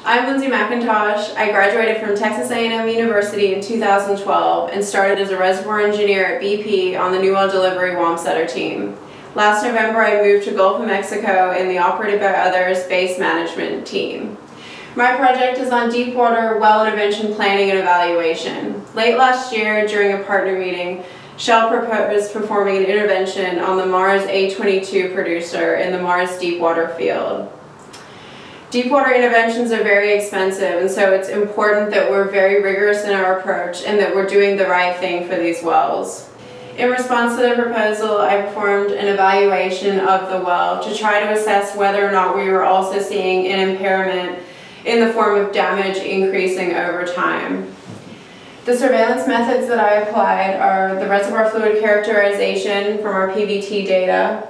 I'm Lindsey McIntosh. I graduated from Texas A&M University in 2012 and started as a reservoir engineer at BP on the New Well Delivery Wamsutter team. Last November I moved to Gulf of Mexico in the Operated by Others base management team. My project is on deepwater well intervention planning and evaluation. Late last year, during a partner meeting, Shell proposed performing an intervention on the Mars A22 producer in the Mars deepwater field. Deepwater interventions are very expensive, and so it's important that we're very rigorous in our approach and that we're doing the right thing for these wells. In response to the proposal, I performed an evaluation of the well to try to assess whether or not we were also seeing an impairment in the form of damage increasing over time. The surveillance methods that I applied are the reservoir fluid characterization from our PVT data,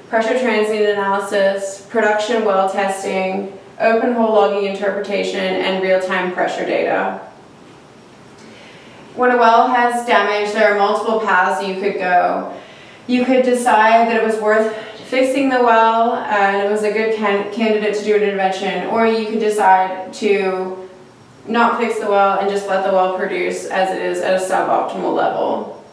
pressure transient analysis, production well testing, open hole logging interpretation, and real-time pressure data. When a well has damage, there are multiple paths you could go. You could decide that it was worth fixing the well and it was a good candidate to do an intervention, or you could decide to not fix the well and just let the well produce as it is at a suboptimal level.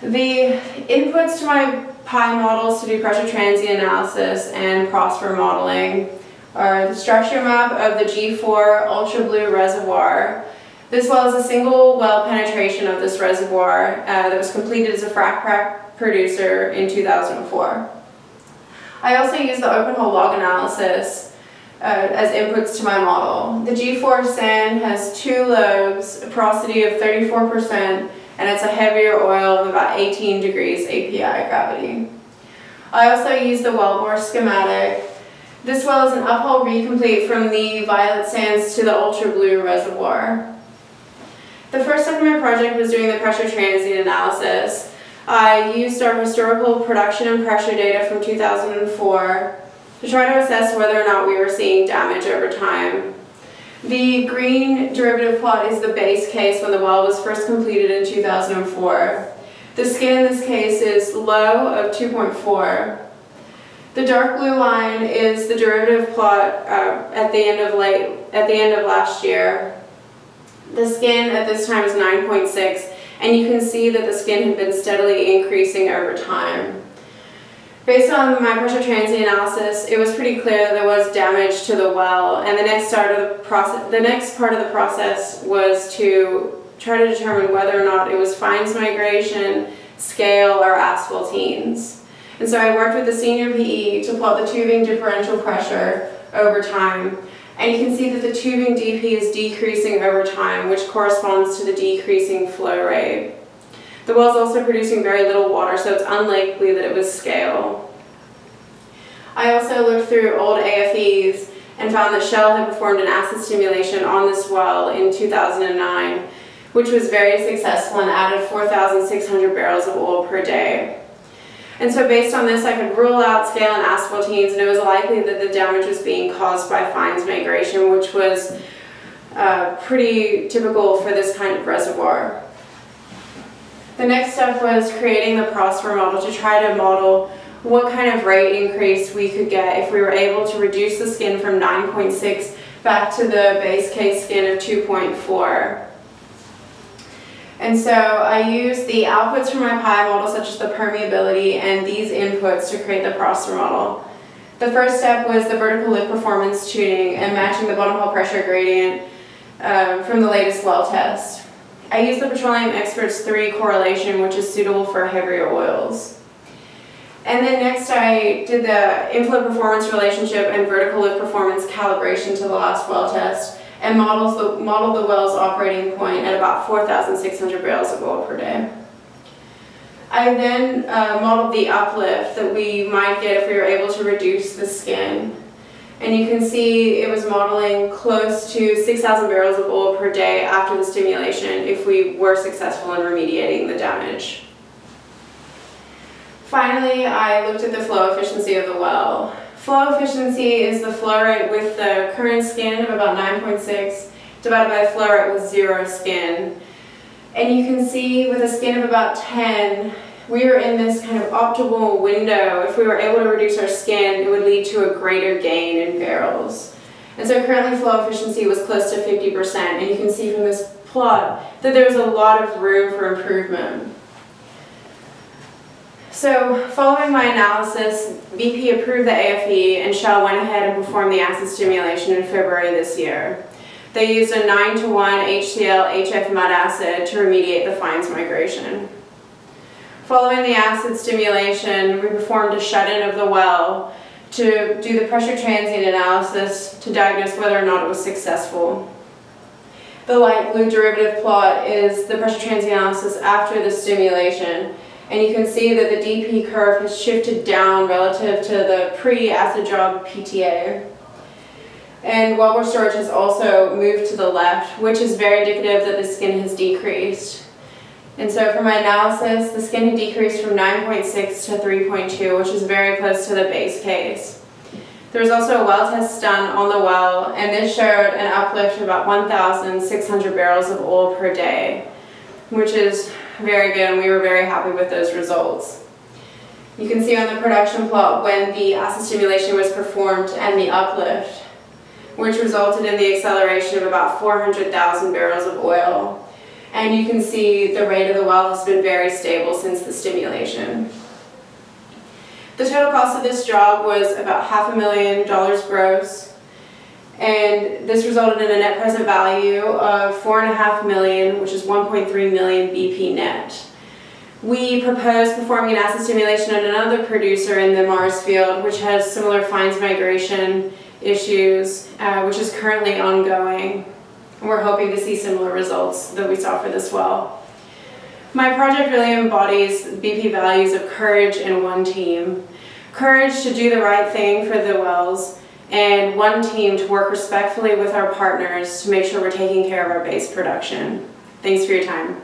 The inputs to my PI models to do pressure transient analysis and prosper modeling are the structure map of the G4 Ultra Blue reservoir. This well is a single well penetration of this reservoir that was completed as a frac producer in 2004. I also use the open hole log analysis as inputs to my model. The G4 sand has two lobes, a porosity of 34%, and it's a heavier oil of about 18 degrees API gravity. I also use the wellbore schematic. This well is an uphole recomplete from the violet sands to the ultra blue reservoir. The first step in my project was doing the pressure transient analysis. I used our historical production and pressure data from 2004 to try to assess whether or not we were seeing damage over time. The green derivative plot is the base case when the well was first completed in 2004. The skin in this case is low of 2.4. The dark blue line is the derivative plot at the end of last year. The skin at this time is 9.6, and you can see that the skin had been steadily increasing over time. Based on my pressure transient analysis, it was pretty clear that there was damage to the well, and the next part of the process was to try to determine whether or not it was fines migration, scale, or asphaltenes. And so I worked with the senior PE to plot the tubing differential pressure over time, and you can see that the tubing DP is decreasing over time, which corresponds to the decreasing flow rate. The well is also producing very little water, so it's unlikely that it was scale. I also looked through old AFEs and found that Shell had performed an acid stimulation on this well in 2009, which was very successful and added 4,600 barrels of oil per day. And so based on this, I could rule out scale and asphaltenes, and it was likely that the damage was being caused by fines migration, which was pretty typical for this kind of reservoir. The next step was creating the prosper model to try to model what kind of rate increase we could get if we were able to reduce the skin from 9.6 back to the base case skin of 2.4. And so I used the outputs from my PI model, such as the permeability, and these inputs to create the prosper model. The first step was the vertical lift performance tuning and matching the bottom hole pressure gradient from the latest well test. I used the Petroleum Experts 3 correlation, which is suitable for heavier oils. And then next I did the inflow performance relationship and vertical lift performance calibration to the last well test, and modeled the well's operating point at about 4,600 barrels of oil per day. I then modeled the uplift that we might get if we were able to reduce the skin. And you can see it was modeling close to 6,000 barrels of oil per day after the stimulation if we were successful in remediating the damage. Finally, I looked at the flow efficiency of the well. Flow efficiency is the flow rate with the current skin of about 9.6 divided by flow rate with 0 skin. And you can see with a skin of about 10, we were in this kind of optimal window. If we were able to reduce our skin, it would lead to a greater gain in barrels. And so currently flow efficiency was close to 50%, and you can see from this plot that there was a lot of room for improvement. So following my analysis, BP approved the AFE and Shell went ahead and performed the acid stimulation in February this year. They used a 9:1 HCl-HF mud acid to remediate the fines migration. Following the acid stimulation, we performed a shut-in of the well to do the pressure transient analysis to diagnose whether or not it was successful. The light blue derivative plot is the pressure transient analysis after the stimulation, and you can see that the DP curve has shifted down relative to the pre-acid job PTA. And wellbore storage has also moved to the left, which is very indicative that the skin has decreased. And so for my analysis, the skin had decreased from 9.6 to 3.2, which is very close to the base case. There was also a well test done on the well, and this showed an uplift of about 1,600 barrels of oil per day, which is very good, and we were very happy with those results. You can see on the production plot when the acid stimulation was performed and the uplift, which resulted in the acceleration of about 400,000 barrels of oil. And you can see the rate of the well has been very stable since the stimulation. The total cost of this job was about $500,000 gross, and this resulted in a net present value of $4.5 million, which is 1.3 million BP net. We proposed performing an acid stimulation at another producer in the Mars field, which has similar fines migration issues, which is currently ongoing. We're hoping to see similar results that we saw for this well. My project really embodies BP values of courage and one team. Courage to do the right thing for the wells, and one team to work respectfully with our partners to make sure we're taking care of our base production. Thanks for your time.